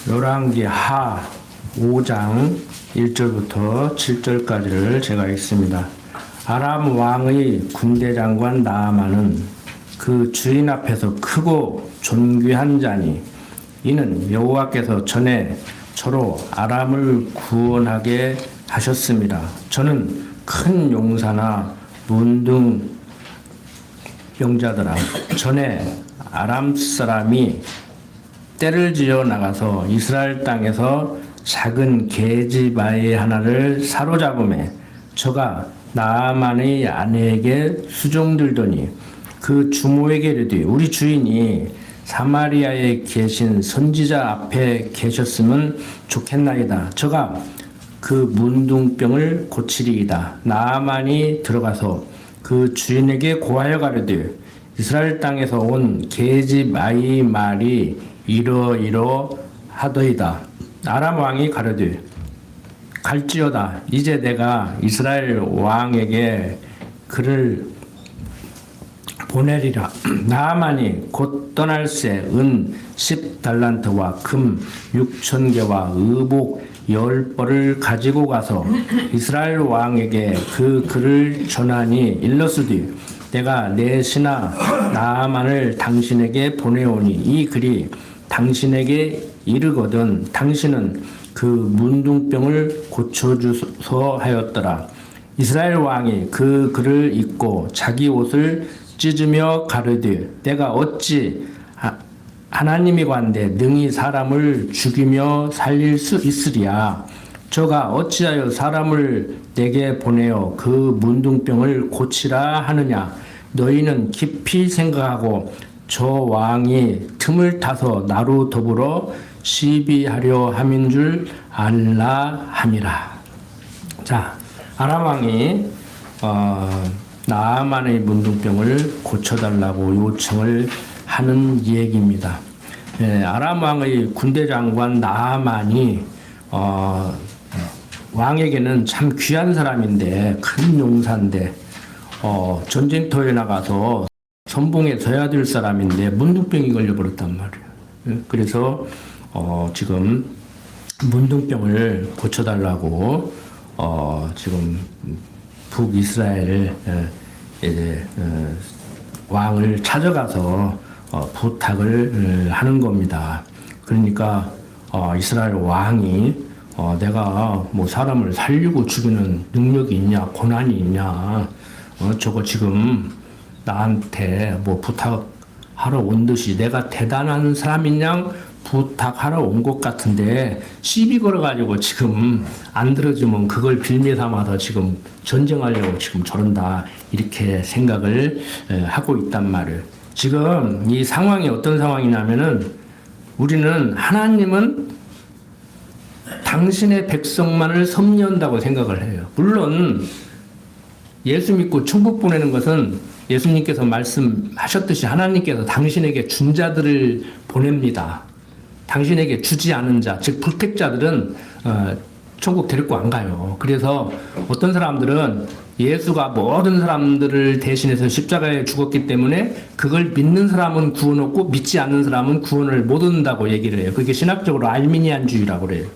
열왕기 하 5장 1절부터 7절까지를 제가 읽습니다. 아람 왕의 군대 장관 나아만은 그 주인 앞에서 크고 존귀한 자니 이는 여호와께서 전에 저로 아람을 구원하게 하셨습니다. 저는 큰 용사나 문둥병자들아 전에 아람 사람이 떼를 지어 나가서 이스라엘 땅에서 작은 계집아이 하나를 사로잡음에 저가 나아만의 아내에게 수종들더니 그 주모에게 이르되 우리 주인이 사마리아에 계신 선지자 앞에 계셨으면 좋겠나이다. 저가 그 문둥병을 고치리이다. 나아만이 들어가서 그 주인에게 고하여 가르되 이스라엘 땅에서 온 계집아이 말이 이러이러하더이다. 아람 왕이 가르되 갈지어다. 이제 내가 이스라엘 왕에게 그를 보내리라. 나아만이 곧 떠날새 은 10달란트와 금 6,000개와 의복 10벌을 가지고 가서 이스라엘 왕에게 그 글을 전하니 일러스되 내가 내 신하 나아만을 당신에게 보내오니 이 글이 당신에게 이르거든 당신은 그 문둥병을 고쳐주소 하였더라. 이스라엘 왕이 그 글을 읽고 자기 옷을 찢으며 가르되 내가 어찌 하나님이관대 능히 사람을 죽이며 살릴 수 있으랴. 저가 어찌하여 사람을 내게 보내어 그 문둥병을 고치라 하느냐. 너희는 깊이 생각하고 저 왕이 틈을 타서 나로 더불어 시비하려 함인 줄 알라 함이라. 자, 아람 왕이 나아만의 문둥병을 고쳐달라고 요청을 하는 얘기입니다. 아람 왕의 군대 장관 나아만이 왕에게는 참 귀한 사람인데 큰 용사인데 전쟁터에 나가서 선봉에 서야 될 사람인데 문둥병이 걸려버렸단 말이에요. 그래서 지금 문둥병을 고쳐달라고 지금 북이스라엘 왕을 찾아가서 부탁을 하는 겁니다. 그러니까 이스라엘 왕이 내가 뭐 사람을 살리고 죽이는 능력이 있냐, 고난이 있냐, 저거 지금 나한테 뭐 부탁하러 온 듯이 내가 대단한 사람인 양 부탁하러 온 것 같은데 시비 걸어가지고 지금 안 들어주면 그걸 빌미 삼아서 지금 전쟁하려고 지금 저런다 이렇게 생각을 하고 있단 말이에요. 지금 이 상황이 어떤 상황이냐면은 우리는 하나님은 당신의 백성만을 섭리한다고 생각을 해요. 물론 예수 믿고 천국 보내는 것은 예수님께서 말씀하셨듯이 하나님께서 당신에게 준 자들을 보냅니다. 당신에게 주지 않은 자, 즉 불택자들은 천국 데리고 안 가요. 그래서 어떤 사람들은 예수가 모든 사람들을 대신해서 십자가에 죽었기 때문에 그걸 믿는 사람은 구원 얻고 믿지 않는 사람은 구원을 못 얻는다고 얘기를 해요. 그게 신학적으로 알미니안주의라고 그래요.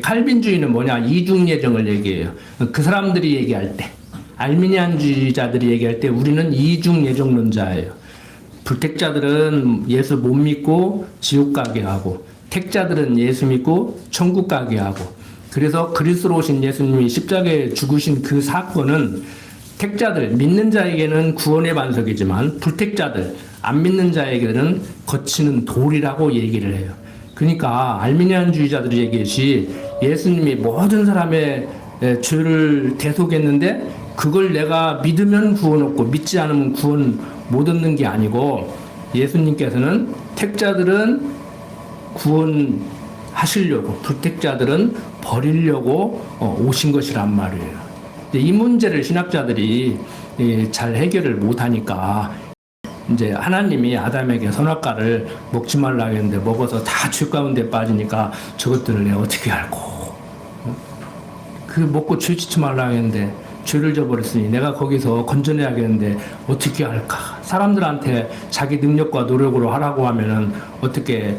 칼빈주의는 뭐냐? 이중예정을 얘기해요. 그 사람들이 얘기할 때, 알미니안주의자들이 얘기할 때 우리는 이중예정론자예요. 불택자들은 예수 못 믿고 지옥 가게 하고 택자들은 예수 믿고 천국 가게 하고 그래서 그리스도로 오신 예수님이 십자가에 죽으신 그 사건은 택자들, 믿는 자에게는 구원의 반석이지만 불택자들, 안 믿는 자에게는 거치는 돌이라고 얘기를 해요. 그러니까 알미니안주의자들이 얘기했지 예수님이 모든 사람의 죄를 대속했는데 그걸 내가 믿으면 구원 얻고 믿지 않으면 구원 못 얻는 게 아니고 예수님께서는 택자들은 구원하시려고 불택자들은 버리려고 오신 것이란 말이에요. 이 문제를 신학자들이 잘 해결을 못하니까 이제 하나님이 아담에게 선악과를 먹지 말라 했는데 먹어서 다 죄 가운데 빠지니까 저것들을 내가 어떻게 알고 그 먹고 죄 짓지 말라 했는데 죄를 져버렸으니 내가 거기서 건져내야겠는데 어떻게 할까? 사람들한테 자기 능력과 노력으로 하라고 하면은 어떻게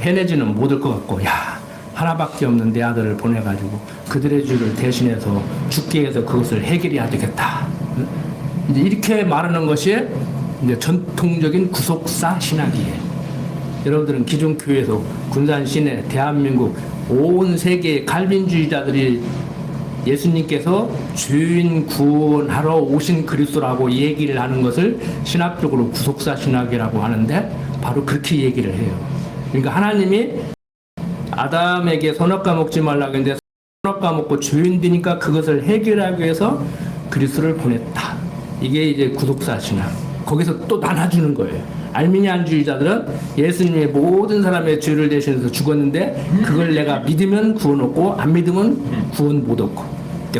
해내지는 못할 것 같고, 야, 하나밖에 없는 내 아들을 보내가지고 그들의 죄를 대신해서 죽게 해서 그것을 해결해야 되겠다. 이제 이렇게 말하는 것이 이제 전통적인 구속사 신학이에요. 여러분들은 기존 교회에서 군산 시내 대한민국 온 세계의 갈빈주의자들이 예수님께서 죄인 구원하러 오신 그리스도라고 얘기를 하는 것을 신학적으로 구속사 신학이라고 하는데 바로 그렇게 얘기를 해요. 그러니까 하나님이 아담에게 선악과 먹지 말라고 했는데 선악과 먹고 죄인 되니까 그것을 해결하기 위해서 그리스도를 보냈다. 이게 이제 구속사 신학. 거기서 또 나눠주는 거예요. 알미니안주의자들은 예수님의 모든 사람의 죄를 대신해서 죽었는데 그걸 내가 믿으면 구원 얻고 안 믿으면 구원 못 얻고,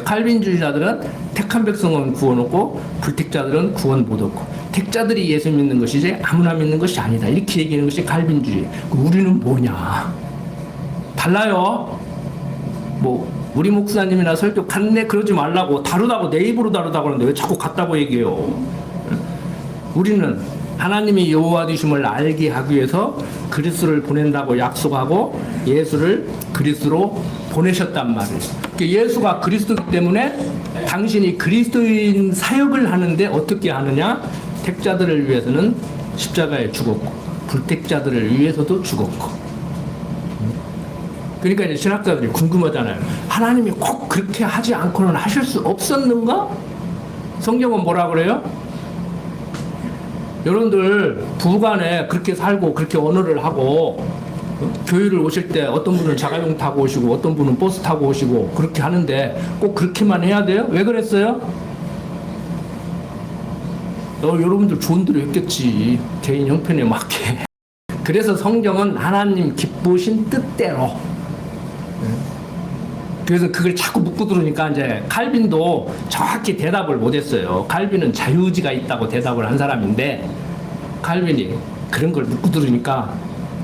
칼빈주의자들은 택한 백성은 구원 얻고 불택자들은 구원 못 얻고, 택자들이 예수 믿는 것이지 아무나 믿는 것이 아니다. 이렇게 얘기하는 것이 칼빈주의. 우리는 뭐냐? 달라요. 뭐 우리 목사님이나 설교갔네 그러지 말라고, 다르다고, 내 입으로 다르다고 하는데 왜 자꾸 같다고 얘기해요? 우리는 하나님이 여호와 되심을 알게 하기 위해서 그리스도를 보낸다고 약속하고 예수를 그리스도로 보내셨단 말이에요. 예수가 그리스도이기 때문에 당신이 그리스도인 사역을 하는데 어떻게 하느냐? 택자들을 위해서는 십자가에 죽었고 불택자들을 위해서도 죽었고. 그러니까 이제 신학자들이 궁금하잖아요. 하나님이 꼭 그렇게 하지 않고는 하실 수 없었는가? 성경은 뭐라 그래요? 여러분들 부부간에 그렇게 살고 그렇게 언어를 하고 교회를 오실 때 어떤 분은 자가용 타고 오시고 어떤 분은 버스 타고 오시고 그렇게 하는데 꼭 그렇게만 해야 돼요? 왜 그랬어요? 여러분들 좋은 대로 했겠지. 개인 형편에 맞게. 그래서 성경은 하나님 기쁘신 뜻대로. 그래서 그걸 자꾸 묻고 들으니까 이제 칼빈도 정확히 대답을 못했어요. 칼빈은 자유의지가 있다고 대답을 한 사람인데 칼빈이 그런 걸 묻고 들으니까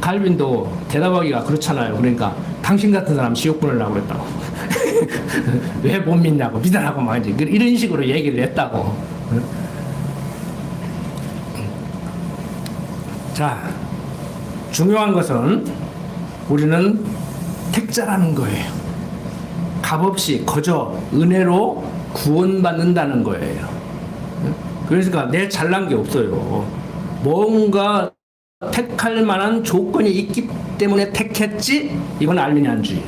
칼빈도 대답하기가 그렇잖아요. 그러니까 당신 같은 사람 지옥 보내려고 그랬다고. 왜 못 믿냐고, 믿으라고 막 이제 이런 식으로 얘기를 했다고. 자, 중요한 것은 우리는 택자라는 거예요. 값없이 거저 은혜로 구원받는다는 거예요. 그러니까 내 잘난 게 없어요. 뭔가 택할 만한 조건이 있기 때문에 택했지? 이건 알미니안주의.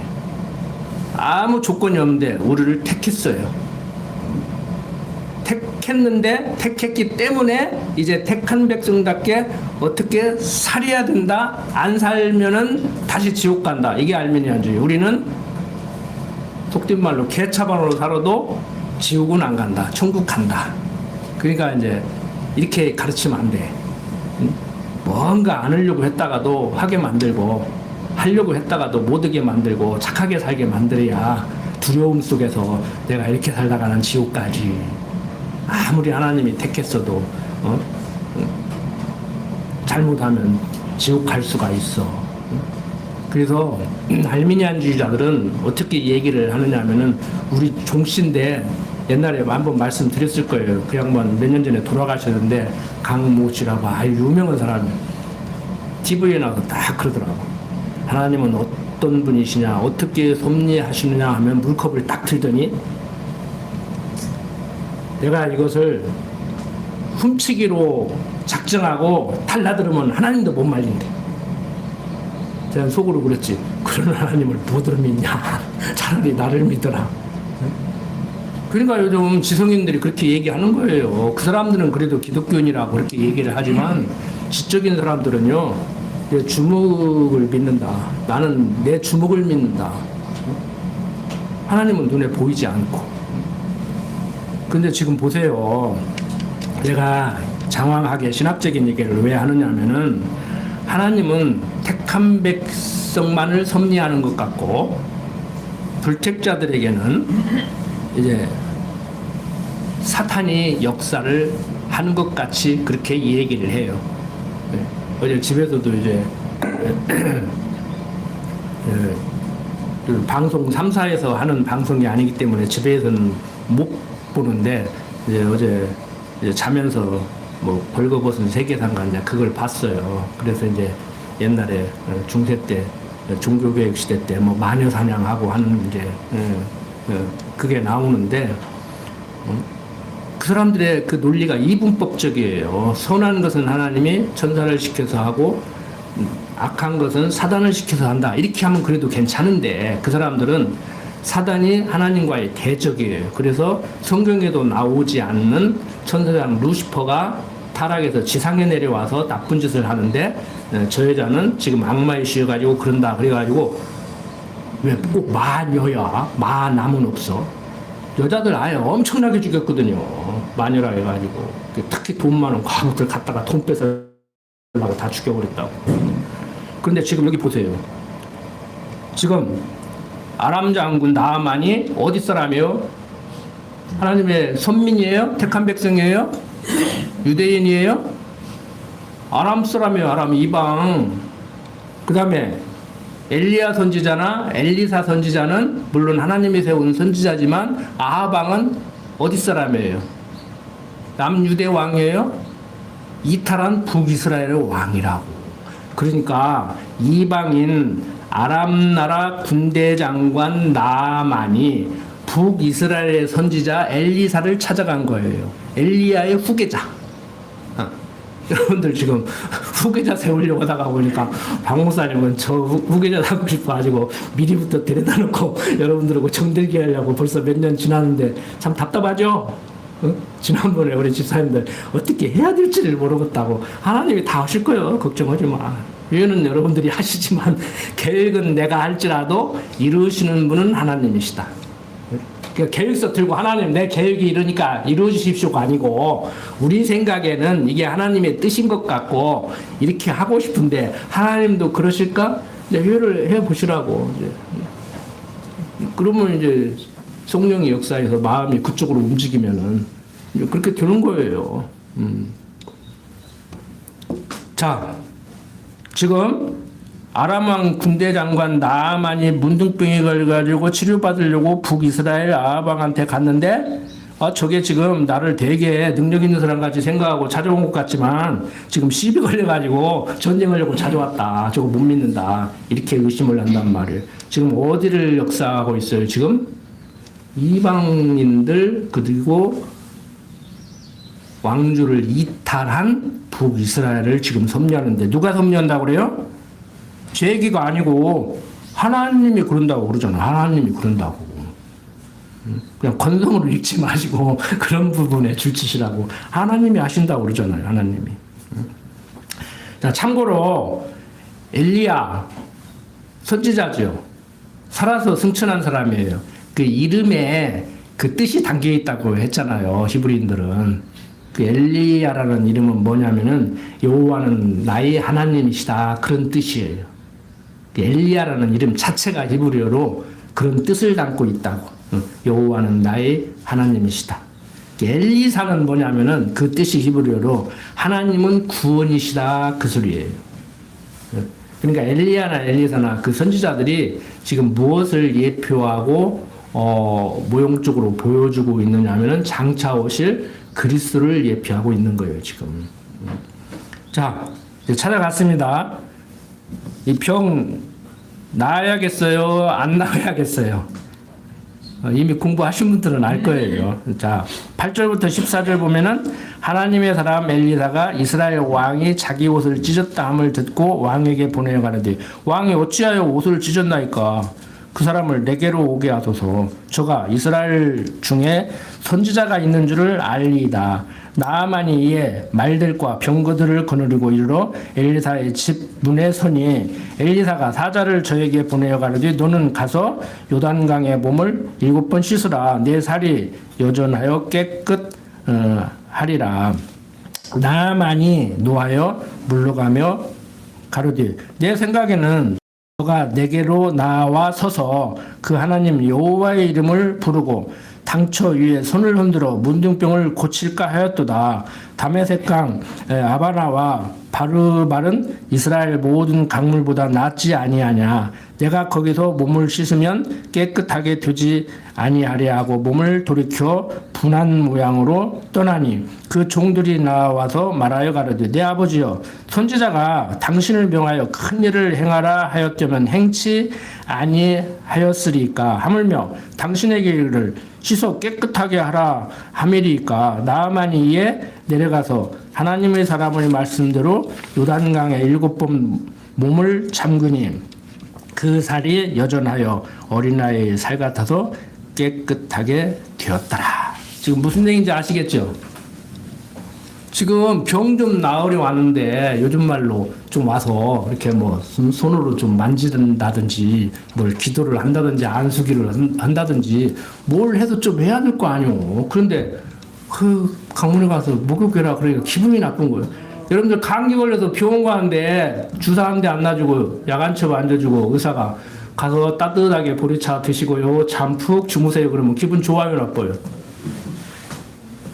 아무 조건이 없는데 우리를 택했어요. 택했는데 택했기 때문에 이제 택한 백성답게 어떻게 살아야 된다. 안 살면은 다시 지옥 간다. 이게 알미니안주의. 우리는 속된 말로 개차반으로 살아도 지옥은 안 간다. 천국 간다. 그러니까 이제 이렇게 가르치면 안 돼. 뭔가 안 하려고 했다가도 하게 만들고 하려고 했다가도 못하게 만들고 착하게 살게 만들어야 두려움 속에서 내가 이렇게 살다가는 지옥까지. 아무리 하나님이 택했어도 잘못하면 지옥 갈 수가 있어. 그래서 알미니안주의자들은 어떻게 얘기를 하느냐 하면은 우리 종씨인데 옛날에 한번 말씀드렸을 거예요. 그 양반 몇 년 전에 돌아가셨는데 강모 씨라고 아주 유명한 사람이 TV에 나와서 딱 그러더라고. 하나님은 어떤 분이시냐, 어떻게 섭리하시느냐 하면 물컵을 딱 들더니 내가 이것을 훔치기로 작정하고 달라들으면 하나님도 못 말린대. 제가 속으로 그랬지. 그런 하나님을 뭐들 믿냐. 차라리 나를 믿어라. 그러니까 요즘 지성인들이 그렇게 얘기하는 거예요. 그 사람들은 그래도 기독교인이라고 그렇게 얘기를 하지만 지적인 사람들은요, 내 주먹을 믿는다. 나는 내 주먹을 믿는다. 하나님은 눈에 보이지 않고. 근데 지금 보세요. 내가 장황하게 신학적인 얘기를 왜 하느냐 하면은 하나님은 택한 백성만을 섭리하는 것 같고 불택자들에게는 이제 사탄이 역사를 하는 것 같이 그렇게 얘기를 해요. 네. 어제 집에서도 이제 방송 3사에서 하는 방송이 아니기 때문에 집에서는 못 보는데 이제 어제 이제 자면서 뭐 벌거벗은 세계상가 이제 그걸 봤어요. 그래서 이제 옛날에 중세 때 종교개혁 시대 때 뭐 마녀 사냥하고 하는 이제 그게 나오는데 그 사람들의 그 논리가 이분법적이에요. 선한 것은 하나님이 천사를 시켜서 하고 악한 것은 사단을 시켜서 한다. 이렇게 하면 그래도 괜찮은데 그 사람들은 사단이 하나님과의 대적이에요. 그래서 성경에도 나오지 않는 천사장 루시퍼가 타락해서 지상에 내려와서 나쁜 짓을 하는데 저 여자는 지금 악마에 씌여가지고 그런다. 그래가지고 왜 꼭 마녀야? 마남은 없어. 여자들 아예 엄청나게 죽였거든요. 마녀라 해가지고 특히 돈 많은 과부들 갖다가 돈 뺏으려고 다 죽여버렸다고. 그런데 지금 여기 보세요. 지금 아람 장군 나아만이 어디 사람이에요? 하나님의 선민이에요? 택한 백성이에요? 유대인이에요? 아람 사람이에요. 아람 이방. 그 다음에 엘리야 선지자나 엘리사 선지자는 물론 하나님이 세운 선지자지만 아하방은 어디 사람이에요? 남유대 왕이에요? 이탈한 북이스라엘의 왕이라고. 그러니까 이방인 아람 나라 군대 장관 나아만이 북이스라엘의 선지자 엘리사를 찾아간 거예요. 엘리야의 후계자. 여러분들 지금 후계자 세우려고 하다가 보니까 박 목사님은 저 후계자 하고 싶어가지고 미리부터 데려다 놓고 여러분들하고 정들게 하려고 벌써 몇 년 지났는데 참 답답하죠? 지난번에 우리 집사님들 어떻게 해야 될지를 모르겠다고. 하나님이 다 하실 거예요. 걱정하지 마. 위에는 여러분들이 하시지만 계획은 내가 할지라도 이루시는 분은 하나님이시다. 그러니까 계획서 들고 하나님 내 계획이 이러니까 이루어주십시오가 아니고 우리 생각에는 이게 하나님의 뜻인 것 같고 이렇게 하고 싶은데 하나님도 그러실까? 이제 회를 해보시라고. 이제. 그러면 이제 성령의 역사에서 마음이 그쪽으로 움직이면은 그렇게 되는 거예요. 자, 지금 아람왕 군대 장관 나아만이 문둥병에 걸려가지고 치료받으려고 북이스라엘 아하방한테 갔는데 저게 지금 나를 되게 능력 있는 사람 같이 생각하고 찾아온 것 같지만 지금 시비 걸려가지고 전쟁하려고 찾아왔다. 저거 못 믿는다. 이렇게 의심을 한단 말이에요. 지금 어디를 역사하고 있어요? 지금 이방인들 그리고 왕주를 이탈한 북이스라엘을 지금 섭리하는데 누가 섭리한다고 그래요? 제 얘기가 아니고 하나님이 그런다고 그러잖아. 하나님이 그런다고. 그냥 건성으로 읽지 마시고 그런 부분에 줄치시라고. 하나님이 하신다고 그러잖아요. 하나님이. 자, 참고로 엘리야 선지자죠. 살아서 승천한 사람이에요. 그 이름에 그 뜻이 담겨 있다고 했잖아요. 히브리인들은. 그 엘리야라는 이름은 뭐냐면은 여호와는 나의 하나님이시다. 그런 뜻이에요. 엘리야라는 이름 자체가 히브리어로 그런 뜻을 담고 있다고. 여호와는 나의 하나님이시다. 엘리사는 뭐냐면은 그 뜻이 히브리어로 하나님은 구원이시다. 그 소리예요. 그러니까 엘리야나 엘리사나 그 선지자들이 지금 무엇을 예표하고 모형적으로 보여주고 있느냐면은 장차 오실 그리스도를 예표하고 있는 거예요. 지금. 자, 이제 찾아갔습니다. 이 병 나아야겠어요? 안 나아야겠어요? 이미 공부하신 분들은 알 거예요. 자, 8절부터 14절 보면은 하나님의 사람 엘리사가 이스라엘 왕이 자기 옷을 찢었다 함을 듣고 왕에게 보내어 가는데 왕이 어찌하여 옷을 찢었나이까? 그 사람을 내게로 오게 하소서. 저가 이스라엘 중에 선지자가 있는 줄을 알리이다. 나아만이 이에 말들과 병거들을 거느리고 이르러 엘리사의 집 문에 서니 엘리사가 사자를 저에게 보내어 가르되 너는 가서 요단강에 몸을 7번 씻으라. 내 살이 여전하여 깨끗 하리라. 나아만이 노하여 물러가며 가로되 내 생각에는 너가 내게로 나와 서서 그 하나님 여호와의 이름을 부르고 당처 위에 손을 흔들어 문둥병을 고칠까 하였도다. 다메섹강 아바나와 바르발은 이스라엘 모든 강물보다 낫지 아니하냐. 내가 거기서 몸을 씻으면 깨끗하게 되지 아니하려 하고 몸을 돌이켜 분한 모양으로 떠나니 그 종들이 나와서 말하여 가로되 내 아버지여 선지자가 당신을 명하여 큰 일을 행하라 하였다면 행치 아니하였으리까 하물며 당신에게 이르를 씻어 깨끗하게 하라 하밀이까 나아만이 이에 내려가서 하나님의 사람의 말씀대로 요단강에 7번 몸을 잠그니 그 살이 여전하여 어린아이의 살 같아서 깨끗하게 되었더라. 지금 무슨 얘기인지 아시겠죠? 지금 병 좀 나으려 왔는데 요즘 말로 좀 와서 이렇게 뭐 손으로 좀 만지든다든지 뭘 기도를 한다든지 안수기를 한다든지 뭘 해도 좀 해야 될 거 아니오. 그런데 그 강문에 가서 목욕해라 그러니까 기분이 나쁜 거예요. 여러분들 감기 걸려서 병원 가는데 주사 한 대 안 놔주고 약안첩 앉아주고 의사가 가서 따뜻하게 보리차 드시고요 잠 푹 주무세요 그러면 기분 좋아요 나빠요?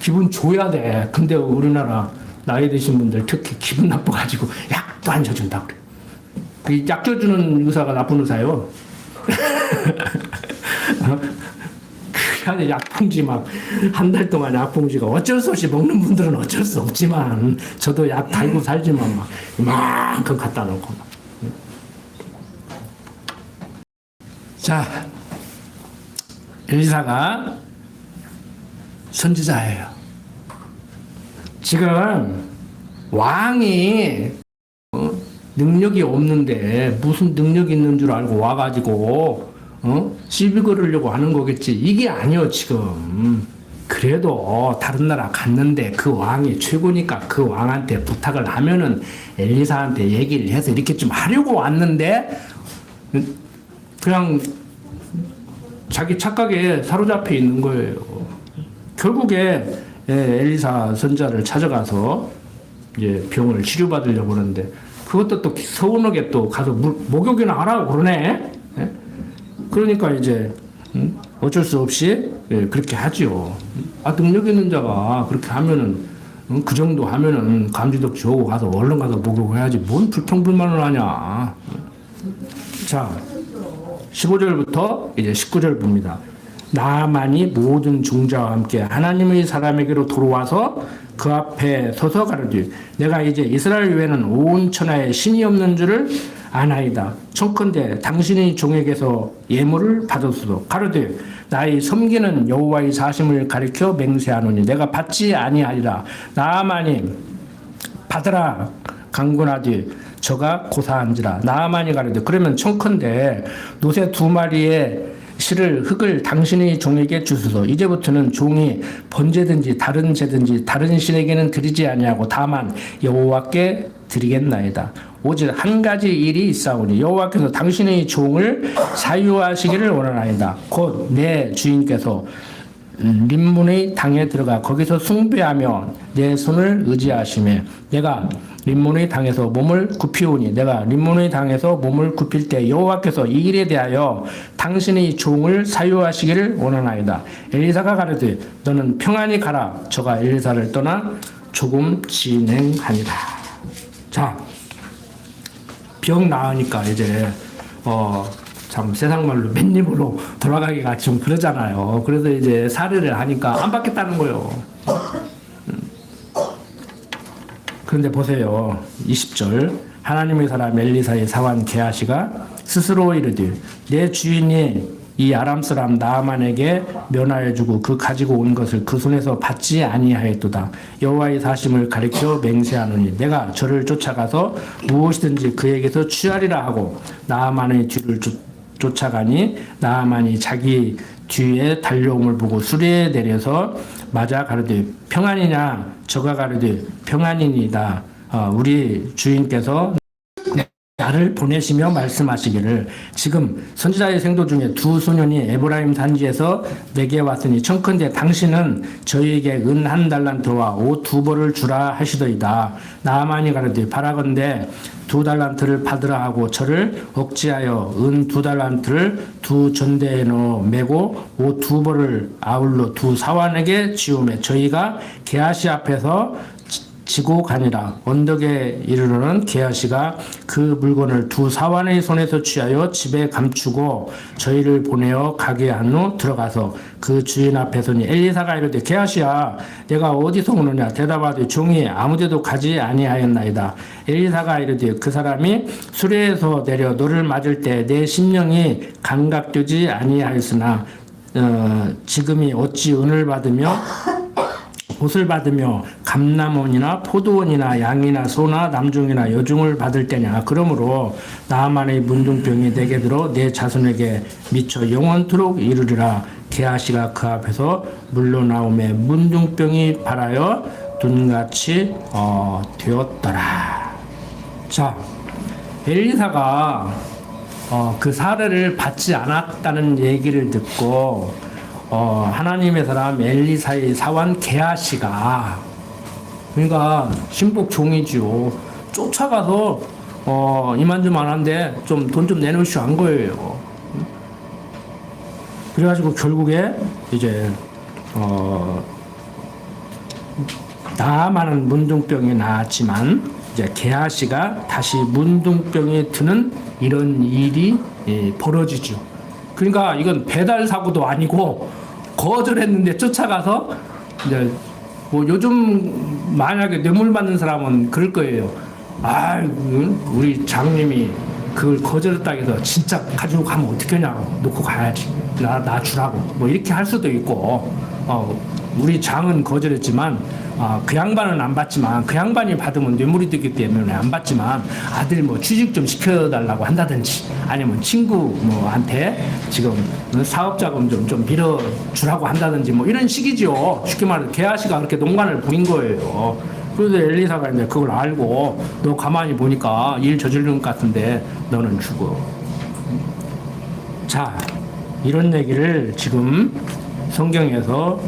기분 줘야 돼. 근데 우리나라 나이 드신 분들 특히 기분 나빠가지고 약도 안 줘준다 그래. 약 줘주는 의사가 나쁜 의사요. 약봉지 막 한 달 동안 약봉지가 어쩔 수 없이 먹는 분들은 어쩔 수 없지만 저도 약 달고 살지만 막 이만큼 갖다 놓고 막. 자, 엘리사가 선지자예요. 지금 왕이 능력이 없는데 무슨 능력이 있는 줄 알고 와가지고 시비 걸으려고 하는 거겠지. 이게 아니요 지금. 그래도 다른 나라 갔는데 그 왕이 최고니까 그 왕한테 부탁을 하면은 엘리사한테 얘기를 해서 이렇게 좀 하려고 왔는데 그냥 자기 착각에 사로잡혀 있는 거예요. 결국에 엘리사 선자를 찾아가서 이제 병을 치료받으려고 하는데 그것도 또 서운하게 또 가서 목욕이나 하라고 그러네. 그러니까 이제 어쩔 수 없이 그렇게 하지요. 능력 있는 자가 그렇게 하면은 그 정도 하면은 감지덕 주고 가서 얼른 가서 목욕해야지 뭔 불평불만을 하냐. 자 15절부터 이제 19절 봅니다. 나아만이 모든 종자와 함께 하나님의 사람에게로 돌아와서 그 앞에 서서 가로되 내가 이제 이스라엘 외에는 온 천하에 신이 없는 줄을 아나이다. 청컨대 당신의 종에게서 예물을 받았어도 가로되 나의 섬기는 여호와의 사심을 가리켜 맹세하노니 내가 받지 아니하리라. 나아만이 받으라 강군하되 저가 고사한지라. 나아만이 가로되 그러면 청컨대 노새 2마리의 실을 흙을 당신의 종에게 주소서. 이제부터는 종이 번제든지 다른 제든지 다른 신에게는 드리지 아니하고 다만 여호와께 드리겠나이다. 오직 한 가지 일이 있사오니 여호와께서 당신의 종을 사유하시기를 원하나이다. 곧 내 주인께서 림문의 당에 들어가 거기서 숭배하며 내 손을 의지하시며 내가 림문의 당에서 몸을 굽히오니 내가 림문의 당에서 몸을 굽힐 때 여호와께서 이 일에 대하여 당신의 종을 사유하시기를 원하나이다. 엘리사가 가르되 너는 평안히 가라. 저가 엘리사를 떠나 조금 진행하니라. 자, 병 나으니까 이제 참 세상 말로 맨입으로 돌아가기가 좀 그러잖아요. 그래서 이제 사례를 하니까 안 받겠다는 거예요. 그런데 보세요. 20절 하나님의 사람 엘리사의 사환 게하시가 스스로 이르되 내 주인이 이 아람 사람 나아만에게 면하여 주고 그 가지고 온 것을 그 손에서 받지 아니하였도다. 여호와의 사심을 가리켜 맹세하노니 내가 저를 쫓아가서 무엇이든지 그에게서 취하리라 하고 나아만의 뒤를 쫓아가니 나아만이 자기 뒤에 달려옴을 보고 수레에 내려서 맞아 가르되 평안이냐. 저가 가르되 평안이니이다. 우리 주인께서 나를 보내시며 말씀하시기를 지금 선지자의 생도 중에 2 소년이 에브라임 산지에서 내게 왔으니 청컨대 당신은 저희에게 은 1달란트와 옷 2벌을 주라 하시더이다. 나아만이 가르되 바라건대 2달란트를 받으라 하고 저를 억지하여 은 2달란트를 2 전대에 넣어 메고 옷 2벌을 아울러 2 사환에게 지우매 저희가 게하시 앞에서 지고 가니라. 언덕에 이르러는 게하시가 그 물건을 두 사환의 손에서 취하여 집에 감추고 저희를 보내어 가게 한 후 들어가서 그 주인 앞에 서니 엘리사가 이르되 게하시야 내가 어디서 오느냐 대답하되 종이 아무데도 가지 아니하였나이다. 엘리사가 이르되 그 사람이 수레에서 내려 너를 맞을 때 내 심령이 감각되지 아니하였으나 지금이 어찌 은을 받으며 옷을 받으며 감남원이나 포도원이나 양이나 소나 남종이나 여종을 받을 때냐. 그러므로 나만의 문둥병이 내게 들어 내 자손에게 미쳐 영원토록 이르리라. 게하시가 그 앞에서 물러나오매 문둥병이 발하여 눈같이 되었더라. 자, 엘리사가 그 사례를 받지 않았다는 얘기를 듣고 하나님의 사람 엘리사의 사환 게하시가, 그러니까 신복 종이지요, 쫓아가서 이만저만한데 좀 돈 좀 내놓으시오 한 거예요. 그래가지고 결국에 이제 나만은 문둥병이 나았지만 이제 게하시가 다시 문둥병이 드는 이런 일이 벌어지죠. 그러니까 이건 배달 사고도 아니고 거절했는데 쫓아가서 이제 뭐 요즘 만약에 뇌물 받는 사람은 그럴 거예요. 아, 우리 장님이 그걸 거절했다고 해서 진짜 가지고 가면 어떡하냐고, 놓고 가야지, 나 주라고 뭐 이렇게 할 수도 있고, 우리 장은 거절했지만 그 양반은 안 받지만, 그 양반이 받으면 뇌물이 되기 때문에 안 받지만 아들 뭐 취직 좀 시켜달라고 한다든지, 아니면 친구 뭐한테 지금 사업자금 좀 밀어주라고 한다든지 뭐 이런 식이죠. 쉽게 말해서 게하시가 그렇게 농간을 부린 거예요. 그래서 엘리사가 이제 그걸 알고 너 가만히 보니까 일 저지르는 것 같은데 너는 죽어. 자, 이런 얘기를 지금 성경에서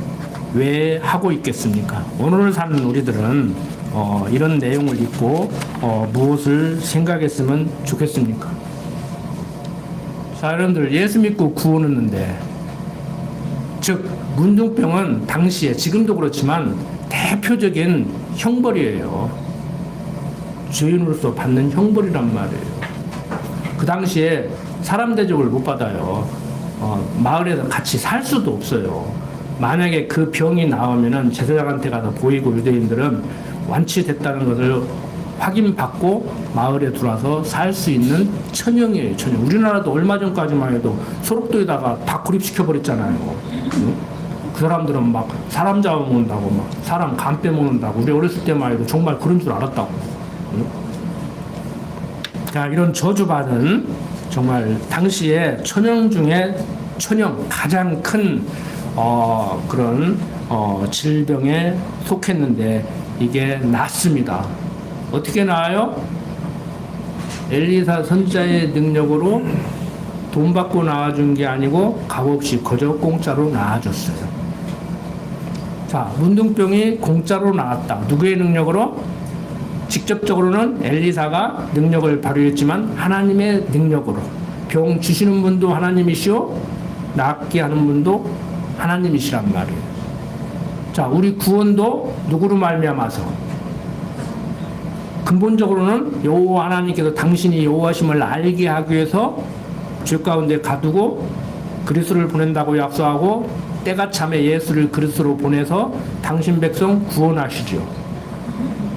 왜 하고 있겠습니까? 오늘 사는 우리들은 이런 내용을 읽고 무엇을 생각했으면 좋겠습니까? 자, 여러분들, 예수 믿고 구원 얻는데, 즉 문둥병은 당시에, 지금도 그렇지만 대표적인 형벌이에요. 죄인으로서 받는 형벌이란 말이에요. 그 당시에 사람 대접을 못 받아요. 마을에서 같이 살 수도 없어요. 만약에 그 병이 나오면은 제사장한테 가서 보이고 유대인들은 완치됐다는 것을 확인받고 마을에 들어와서 살 수 있는 천형이에요. 천형. 우리나라도 얼마 전까지만 해도 소록도에다가 다 고립시켜버렸잖아요. 그 사람들은 막 사람 잡아먹는다고, 막 사람 간 빼먹는다고, 우리 어렸을 때만 해도 정말 그런 줄 알았다고. 자, 이런 저주받은 정말 당시에 천형 중에 천형, 가장 큰 그런 질병에 속했는데 이게 낫습니다. 어떻게 나아요? 엘리사 선지자의 능력으로 돈 받고 나아준 게 아니고 값없이 거저 공짜로 나아줬어요. 자, 문둥병이 공짜로 나았다. 누구의 능력으로? 직접적으로는 엘리사가 능력을 발휘했지만 하나님의 능력으로. 병 주시는 분도 하나님이시오, 낫게 하는 분도 하나님이시란 말이에요. 자, 우리 구원도 누구로 말미암아서? 근본적으로는 여호와 하나님께서 당신이 여호와심을 알게 하기 위해서 죄 가운데 가두고 그리스도를 보낸다고 약속하고 때가 참에 예수를 그리스도로 보내서 당신 백성 구원하시죠.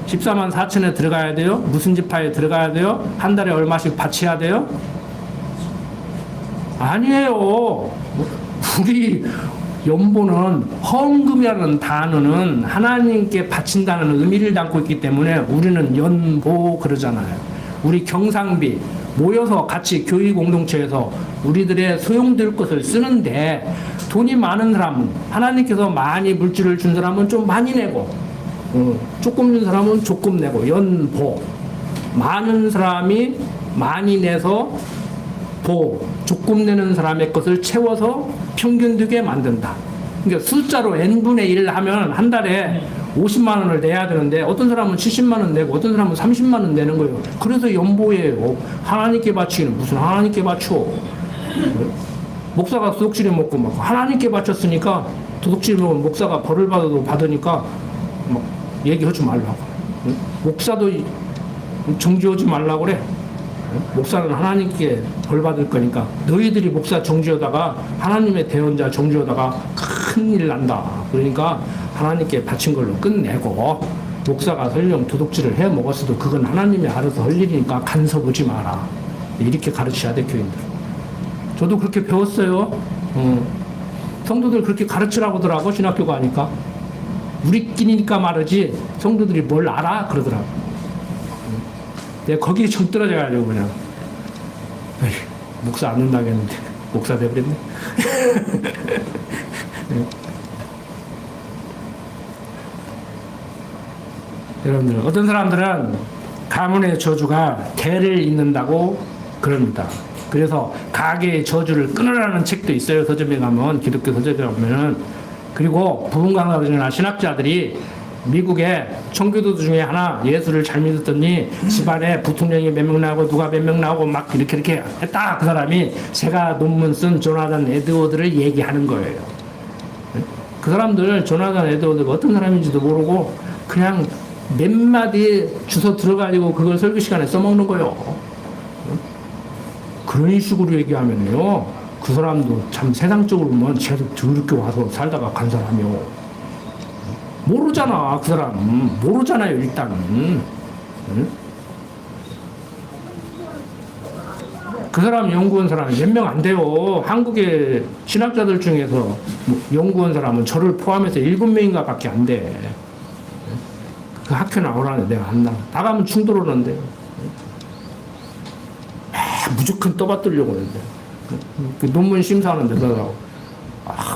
14만 4천에 들어가야 돼요? 무슨 지파에 들어가야 돼요? 한 달에 얼마씩 바쳐야 돼요? 아니에요. 우리 연보는, 헌금이라는 단어는 하나님께 바친다는 의미를 담고 있기 때문에 우리는 연보 그러잖아요. 우리 경상비 모여서 같이 교회 공동체에서 우리들의 소용될 것을 쓰는데, 돈이 많은 사람은, 하나님께서 많이 물질을 준 사람은 좀 많이 내고, 조금 준 사람은 조금 내고, 연보. 많은 사람이 많이 내서 조금 내는 사람의 것을 채워서 평균 되게 만든다. 그러니까 숫자로 n분의 1 하면 한 달에 50만 원을 내야 되는데 어떤 사람은 70만 원 내고 어떤 사람은 30만 원 내는 거예요. 그래서 연보예요. 하나님께 바치기는 무슨 하나님께 바쳐. 목사가 도둑질해 먹고 막 하나님께 바쳤으니까, 도둑질 먹으면 목사가 벌을 받아도 받으니까 막 얘기하지 말라고. 목사도 정지하지 말라고 그래. 목사는 하나님께 벌 받을 거니까 너희들이 목사 정지하다가 하나님의 대언자 정지하다가 큰일 난다. 그러니까 하나님께 바친 걸로 끝내고 목사가 설령 도둑질을 해 먹었어도 그건 하나님이 알아서 할 일이니까 간섭하지 마라. 이렇게 가르쳐야 돼, 교인들. 저도 그렇게 배웠어요. 성도들 그렇게 가르치라고 하더라고, 신학교 가니까. 우리끼리니까 말하지 성도들이 뭘 알아? 그러더라고. 내가 거기에 정 떨어져가지고 그냥 에이, 목사 안 된다고 했는데 목사 돼버렸네. 여러분들, 어떤 사람들은 가문의 저주가 대를 잇는다고 그럽니다. 그래서 가계의 저주를 끊으라는 책도 있어요. 서점에 가면, 기독교 서점에 가면은. 그리고 부흥 강사들이나 신학자들이 미국의 청교도들 중에 하나 예수를 잘 믿었더니 집안에 부통령이 몇 명 나오고 누가 몇 명 나오고 막 이렇게 했다. 그 사람이 제가 논문 쓴 조나단 에드워드를 얘기하는 거예요. 그 사람들 조나단 에드워드가 어떤 사람인지도 모르고 그냥 몇 마디 주워 들어가지고 그걸 설교 시간에 써먹는 거예요. 그런 식으로 얘기하면요, 그 사람도 참 세상적으로 보면 쟤도 더럽게 와서 살다가 간 사람이요. 모르잖아, 그 사람. 모르잖아요, 일단은. 그 사람 연구한 사람이 몇 명 안 돼요. 한국의 신학자들 중에서 연구한 사람은 저를 포함해서 7명인가 밖에 안 돼. 그 학교 나오라는데 내가 안 나가면 충돌하는데. 무조건 떠받들려고 하는데. 그 논문 심사하는데 그러더라고.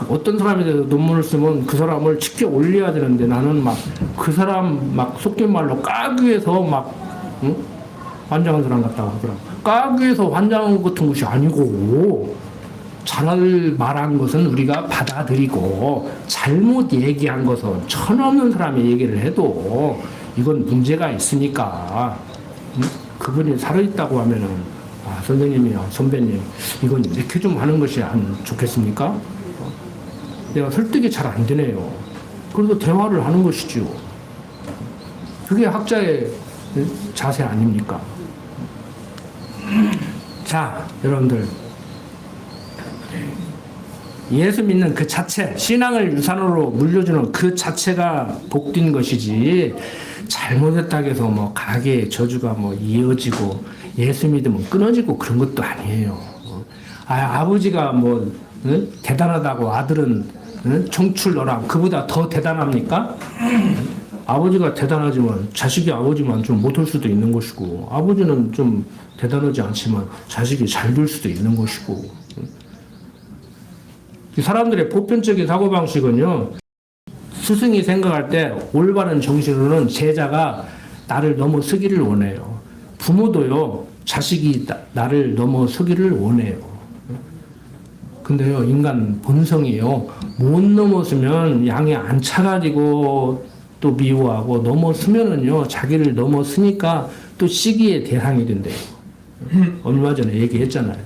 어떤 사람에 대해서 논문을 쓰면 그 사람을 치켜 올려야 되는데 나는 막 그 사람 막 속된 말로 까기 위해서 막 환장한 사람 같다고 하더라고. 까기 위해서 환장 같은 것이 아니고 잘 말한 것은 우리가 받아들이고 잘못 얘기한 것은 천없는 사람이 얘기를 해도 이건 문제가 있으니까 그분이 살아있다고 하면은 선생님이나 선배님 이건 이렇게 좀 하는 것이 안 좋겠습니까? 내가 설득이 잘 안 되네요. 그래도 대화를 하는 것이죠. 그게 학자의 자세 아닙니까? 자, 여러분들, 예수 믿는 그 자체, 신앙을 유산으로 물려주는 그 자체가 복된 것이지, 잘못했다고 해서 뭐 가게의 저주가 뭐 이어지고 예수 믿으면 끊어지고 그런 것도 아니에요. 아버지가 뭐 대단하다고 아들은 청출너랑 그보다 더 대단합니까? 아버지가 대단하지만 자식이 아버지만 좀 못할 수도 있는 것이고, 아버지는 좀 대단하지 않지만 자식이 잘 될 수도 있는 것이고. 사람들의 보편적인 사고방식은요, 스승이 생각할 때 올바른 정신으로는 제자가 나를 넘어서기를 원해요. 부모도요, 자식이 나를 넘어서기를 원해요. 근데요, 인간 본성이요, 못 넘어서면 양이 안 차가지고 또 미워하고, 넘어서면은요, 자기를 넘어서니까 또 시기의 대상이 된대요. 얼마 전에 얘기했잖아요.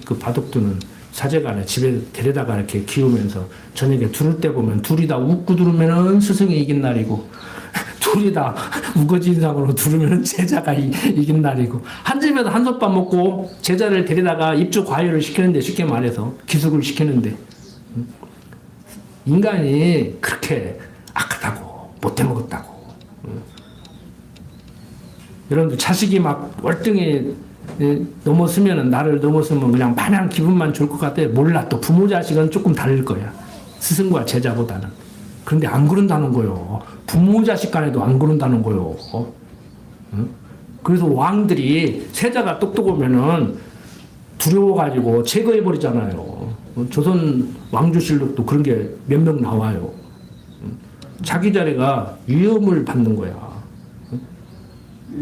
그 바둑두는 사제간에 집에 데려다가 이렇게 키우면서 저녁에 두를 때 보면 둘이 다 웃고 두르면은 스승이 이긴 날이고, 둘이 다 우거진상으로 두르면은 제자가 이긴 날이고, 한 집에서 한솥밥 먹고 제자를 데려다가 입주 과외를 시키는데, 쉽게 말해서 기숙을 시키는데, 인간이 그렇게 악하다고 못해 먹었다고. 여러분들, 자식이 막 월등히 넘어서면은, 나를 넘어서면 그냥 마냥 기분만 좋을 것 같아. 몰라. 또 부모 자식은 조금 다를 거야. 스승과 제자보다는. 그런데 안 그런다는 거요. 부모 자식 간에도 안 그런다는 거요. 그래서 왕들이 세자가 똑똑하면은 두려워가지고 제거해버리잖아요. 조선 왕조실록도 그런 게 몇 명 나와요. 자기 자리가 위험을 받는 거야.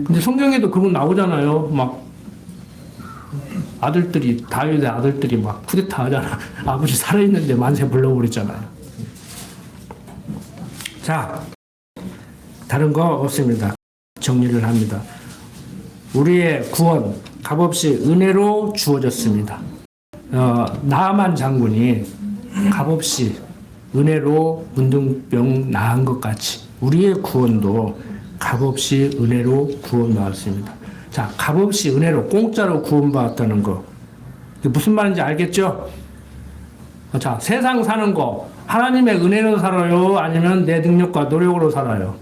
근데 성경에도 그런 거 나오잖아요. 막 아들들이, 다윗의 아들들이 막 쿠데타 하잖아. 아버지 살아있는데 만세 불러버리잖아요. 자, 다른 거 없습니다. 정리를 합니다. 우리의 구원 값없이 은혜로 주어졌습니다. 나아만 장군이 값없이 은혜로 문둥병 나은 것 같이 우리의 구원도 값없이 은혜로 구원받았습니다. 자, 값없이 은혜로 공짜로 구원받았다는 거. 이게 무슨 말인지 알겠죠? 자, 세상 사는 거 하나님의 은혜로 살아요? 아니면 내 능력과 노력으로 살아요?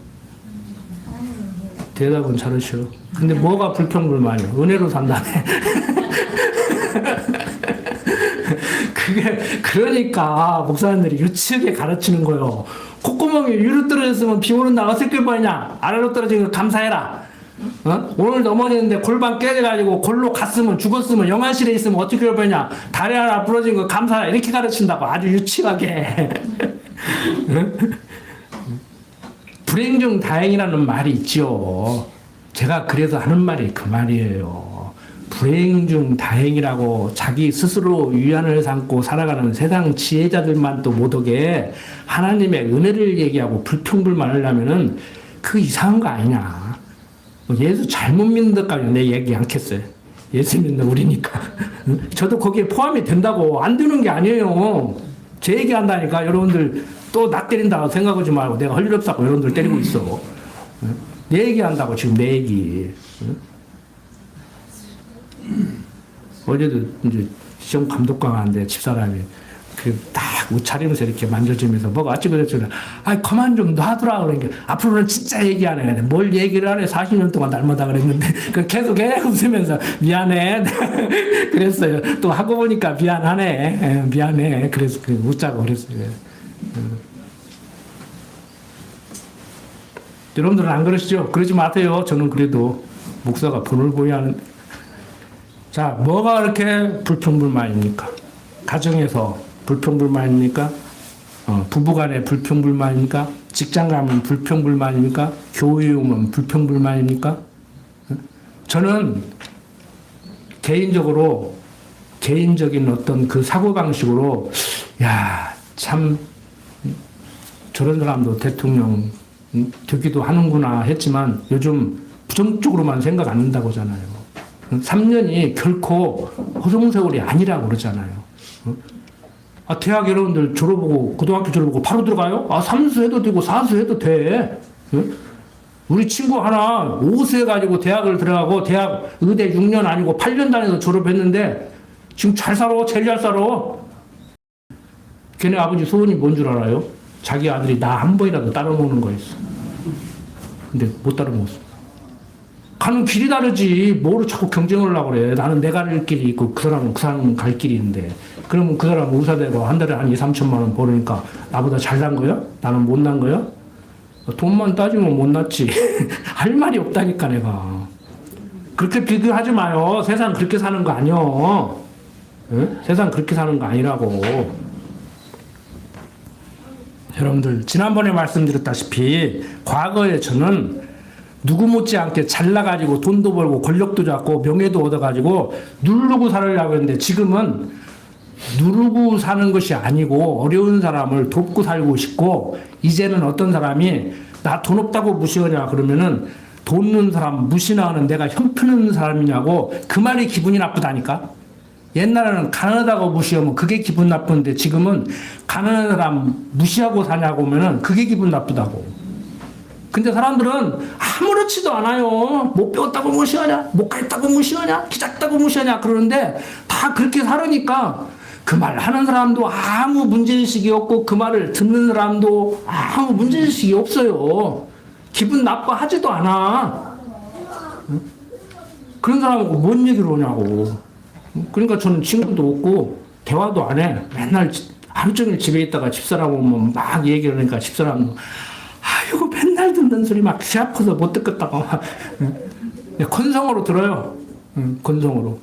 대답은 잘하셔. 근데 뭐가 불평불만이야? 은혜로 산다네. 그러니까 목사님들이 유치하게 가르치는 거요. 콧구멍이 위로 떨어졌으면 비 오는 날 어떻게 할 거냐? 아래로 떨어지는 거 감사해라. 어? 오늘 넘어졌는데 골반 깨져가지고 골로 갔으면 죽었으면 영안실에 있으면 어떻게 할 거냐? 다리 하나 부러진 거 감사해. 이렇게 가르친다고 아주 유치하게. 불행 중 다행이라는 말이 있죠. 제가 그래서 하는 말이 그 말이에요. 불행 중 다행이라고 자기 스스로 위안을 삼고 살아가는 세상 지혜자들만 또 못하게 하나님의 은혜를 얘기하고 불평불만을 하면은 그 이상한 거 아니냐. 예수 잘못 믿는 데까지 내 얘기 않겠어요. 예수 믿는 우리니까. 저도 거기에 포함이 된다고. 안 되는 게 아니에요. 제 얘기 한다니까. 여러분들 또 나 때린다고 생각하지 말고 내가 할 일 없다고 여러분들 때리고 있어. 내 얘기 한다고 지금 내 얘기. 어제도 이제 시험 감독관 하는데 집사람이 딱 옷차림에서 이렇게 만져주면서 뭐가 어찌 그랬잖아. 아, 그만 좀 놔두라. 그러니까 앞으로는 진짜 얘기 안 해. 뭘 얘기를 안 해. 40년 동안 닮아다 그랬는데 계속 웃으면서 미안해. 그랬어요. 또 하고 보니까 미안하네. 미안해. 그래서 웃자고 그랬어요. 여러분들은 안 그러시죠? 그러지 마세요. 저는 그래도 목사가 본을 보여야 하는. 자, 뭐가 그렇게 불평불만입니까? 가정에서 불평불만입니까? 부부간에 불평불만입니까? 직장 가면 불평불만입니까? 교회에 오면 불평불만입니까? 저는 개인적인 어떤 그 사고방식으로, 야, 참, 저런 사람도 대통령 되기도 하는구나 했지만 요즘 부정적으로만 생각 안 한다고 하잖아요. 3년이 결코 허송세월이 아니라고 그러잖아요. 아, 대학 여러분들 졸업하고, 고등학교 졸업하고 바로 들어가요? 아, 3수 해도 되고 4수 해도 돼. 우리 친구 하나 5수 해가지고 대학을 들어가고, 대학 의대 6년 아니고 8년 다녀서 졸업했는데, 지금 잘 살아, 제일 잘 살아. 걔네 아버지 소원이 뭔 줄 알아요? 자기 아들이 나 한 번이라도 따라먹는 거였어. 근데 못 따라먹었어. 가는 길이 다르지. 뭐로 자꾸 경쟁을 하려고 그래. 나는 내가 갈 길이 있고 그 사람은 갈 길이 있는데. 그러면 그 사람은 의사되고 한 달에 한 2, 3천만 원 벌으니까 나보다 잘난 거야? 나는 못난 거야? 돈만 따지면 못났지. 할 말이 없다니까 내가. 그렇게 비교하지 마요. 세상 그렇게 사는 거 아니여. 응? 세상 그렇게 사는 거 아니라고. 여러분들 지난번에 말씀드렸다시피 과거에 저는 누구 못지않게 잘나가지고 돈도 벌고 권력도 잡고 명예도 얻어가지고 누르고 살으려고 했는데 지금은 누르고 사는 것이 아니고 어려운 사람을 돕고 살고 싶고, 이제는 어떤 사람이 나 돈 없다고 무시하냐 그러면은 돈 없는 사람 무시나 하는 내가 형편없는 사람이냐고, 그 말이 기분이 나쁘다니까. 옛날에는 가난하다고 무시하면 그게 기분 나쁜데 지금은 가난한 사람 무시하고 사냐고 하면은 그게 기분 나쁘다고. 근데 사람들은 아무렇지도 않아요. 못 배웠다고 무시하냐? 못 가있다고 무시하냐? 키 작다고 무시하냐? 그러는데 다 그렇게 살으니까 그 말 하는 사람도 아무 문제의식이 없고 그 말을 듣는 사람도 아무 문제의식이 없어요. 기분 나빠하지도 않아. 그런 사람하고 뭔 얘기를 하냐고. 그러니까 저는 친구도 없고 대화도 안 해. 맨날 하루 종일 집에 있다가 집사람 오면 막 얘기를 하니까 집사람도 아이고 맨날 듣는 소리 막 귀 아파서 못 듣겠다고 막 건성으로 들어요. 건성으로.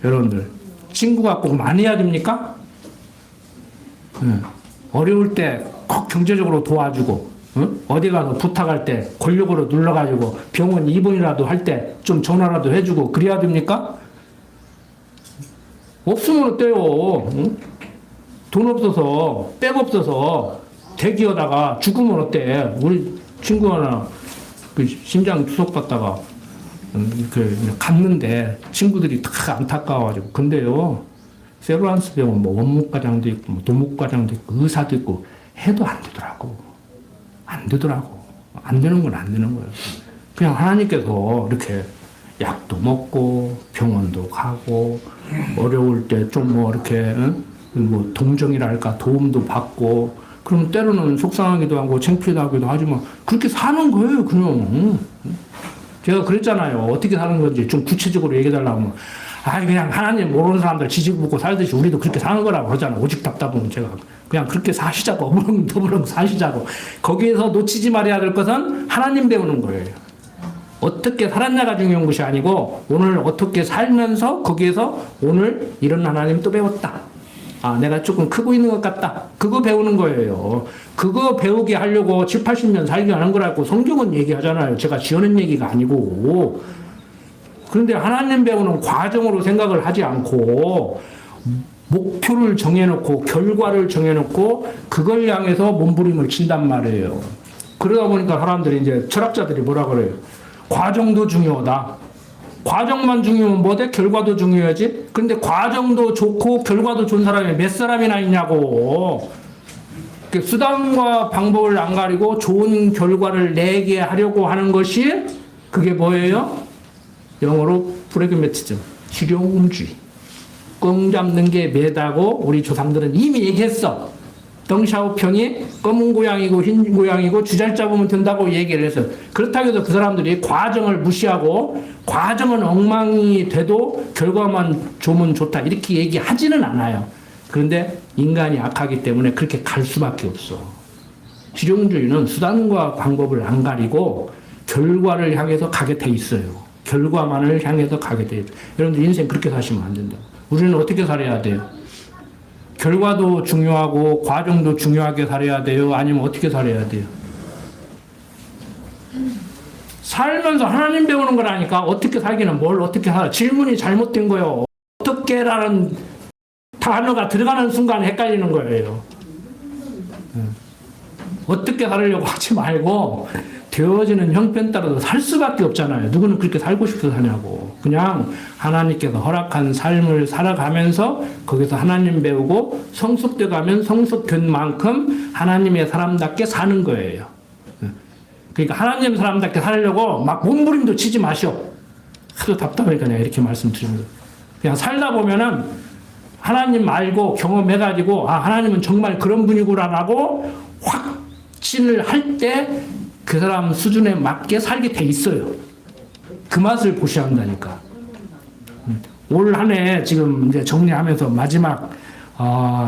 여러분들 친구가 꼭 많이 해야 됩니까? 어려울 때 꼭 경제적으로 도와주고, 어디 가서 부탁할 때 권력으로 눌러가지고 병원 입원이라도 할 때 좀 전화라도 해주고 그래야 됩니까? 없으면 어때요? 돈 없어서 백 없어서 대기하다가 죽으면 어때? 우리 친구 하나 그 심장 투석 받다가 갔는데 친구들이 다 안타까워가지고. 근데요, 세브란스 병원 뭐 원무과장도 있고 뭐 도목과장도 있고 의사도 있고 해도 안 되더라고. 안 되더라고. 안 되는 건 안 되는 거예요. 그냥 하나님께서 이렇게 약도 먹고 병원도 가고 어려울 때 좀 뭐 이렇게 응? 뭐 동정이랄까 도움도 받고 그럼 때로는 속상하기도 하고 창피하기도 하지만 그렇게 사는 거예요. 그냥 제가 그랬잖아요. 어떻게 사는 건지 좀 구체적으로 얘기해달라고 하면 그냥 하나님 모르는 사람들 지지고 볶고 살듯이 우리도 그렇게 사는 거라고 그러잖아. 오직 답답하면 제가 그냥 그렇게 사시자고 어물렁더물렁 사시자고. 거기에서 놓치지 말아야 될 것은 하나님 배우는 거예요. 어떻게 살았냐가 중요한 것이 아니고 오늘 어떻게 살면서 거기에서 오늘 이런 하나님 또 배웠다. 내가 조금 크고 있는 것 같다. 그거 배우는 거예요. 그거 배우게 하려고 7, 80년 살게 하는 거라고 성경은 얘기하잖아요. 제가 지어낸 얘기가 아니고. 그런데 하나님 배우는 과정으로 생각을 하지 않고 목표를 정해놓고 결과를 정해놓고 그걸 향해서 몸부림을 친단 말이에요. 그러다 보니까 사람들이 이제 철학자들이 뭐라 그래요? 과정도 중요하다. 과정만 중요하면 뭐돼? 결과도 중요하지. 근데 과정도 좋고 결과도 좋은 사람이 몇 사람이나 있냐고. 수단과 방법을 안 가리고 좋은 결과를 내게 하려고 하는 것이 그게 뭐예요? 영어로 프래그매티즘, 실용주의. 꽝 잡는 게 매다고 우리 조상들은 이미 얘기했어. 덩샤오평이 검은 고양이고 흰 고양이고 주잘 잡으면 된다고 얘기를 해서 그렇다고 해서 그 사람들이 과정을 무시하고 과정은 엉망이 돼도 결과만 좋으면 좋다 이렇게 얘기하지는 않아요. 그런데 인간이 악하기 때문에 그렇게 갈 수밖에 없어. 실용주의는 수단과 방법을 안 가리고 결과를 향해서 가게 돼 있어요. 결과만을 향해서 가게 돼 있어요. 여러분들 인생 그렇게 사시면 안 된다. 우리는 어떻게 살아야 돼요? 결과도 중요하고 과정도 중요하게 살아야 돼요? 아니면 어떻게 살아야 돼요? 살면서 하나님 배우는 거라니까. 어떻게 살기는 뭘 어떻게 살아. 질문이 잘못된 거예요. 어떻게라는 단어가 들어가는 순간 헷갈리는 거예요. 어떻게 살으려고 하지 말고 되어지는 형편 따라서 살 수밖에 없잖아요. 누구는 그렇게 살고 싶어서 사냐고. 그냥 하나님께서 허락한 삶을 살아가면서 거기서 하나님 배우고 성숙돼 가면 성숙된 만큼 하나님의 사람답게 사는 거예요. 그러니까 하나님 사람답게 살려고 막 몸부림도 치지 마시오. 하도 답답하니까 내가 이렇게 말씀드립니다. 그냥 살다 보면은 하나님 알고 경험해가지고 하나님은 정말 그런 분이구나라고 확신을 할 때 그 사람 수준에 맞게 살게 돼 있어요. 그 맛을 보셔야 한다니까. 올 한 해 지금 이제 정리하면서 마지막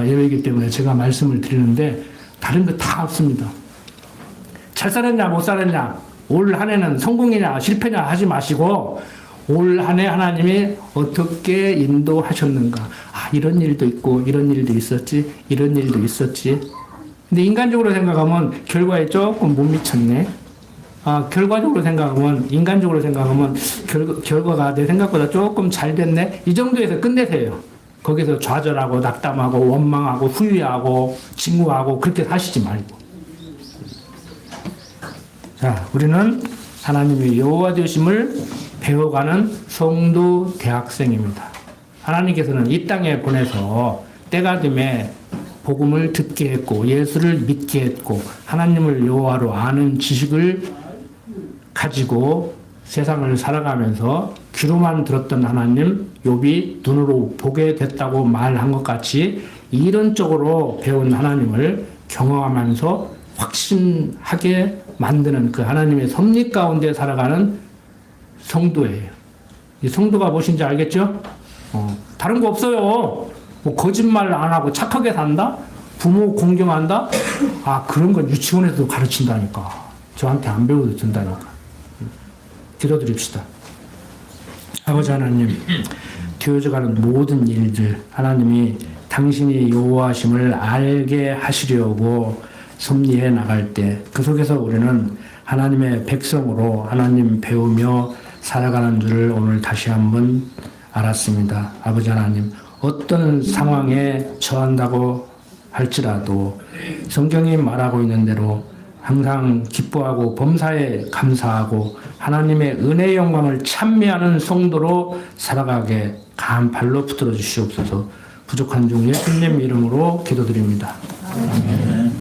예배이기 때문에 제가 말씀을 드리는데 다른 거 다 없습니다. 잘 살았냐 못 살았냐 올 한 해는 성공이냐 실패냐 하지 마시고 올 한 해 하나님이 어떻게 인도하셨는가. 이런 일도 있고 이런 일도 있었지 이런 일도 있었지. 근데 인간적으로 생각하면 결과에 조금 못 미쳤네. 결과적으로 생각하면 인간적으로 생각하면 결과가 내 생각보다 조금 잘 됐네. 이 정도에서 끝내세요. 거기서 좌절하고 낙담하고 원망하고 후회하고 증오하고 그렇게 사시지 말고. 자, 우리는 하나님의 여호와 되심을 배워가는 성도 대학생입니다. 하나님께서는 이 땅에 보내서 때가 되면 복음을 듣게 했고 예수를 믿게 했고 하나님을 여호와로 아는 지식을 가지고 세상을 살아가면서 귀로만 들었던 하나님 욥이 눈으로 보게 됐다고 말한 것 같이 이론적으로 배운 하나님을 경험하면서 확신하게 만드는 그 하나님의 섭리 가운데 살아가는 성도예요. 이 성도가 무엇인지 알겠죠? 다른 거 없어요. 뭐 거짓말 안 하고 착하게 산다? 부모 공경한다? 그런 건 유치원에서도 가르친다니까. 저한테 안 배워도 된다니까. 기도드립시다. 아버지 하나님, 되어져가는 모든 일들 하나님이 당신이 여호와심을 알게 하시려고 섭리해 나갈 때 그 속에서 우리는 하나님의 백성으로 하나님 배우며 살아가는 줄을 오늘 다시 한번 알았습니다. 아버지 하나님, 어떤 상황에 처한다고 할지라도 성경이 말하고 있는 대로 항상 기뻐하고 범사에 감사하고 하나님의 은혜의 영광을 찬미하는 성도로 살아가게 강한 발로 붙들어 주시옵소서. 부족한 중 예수님 이름으로 기도드립니다. 아멘.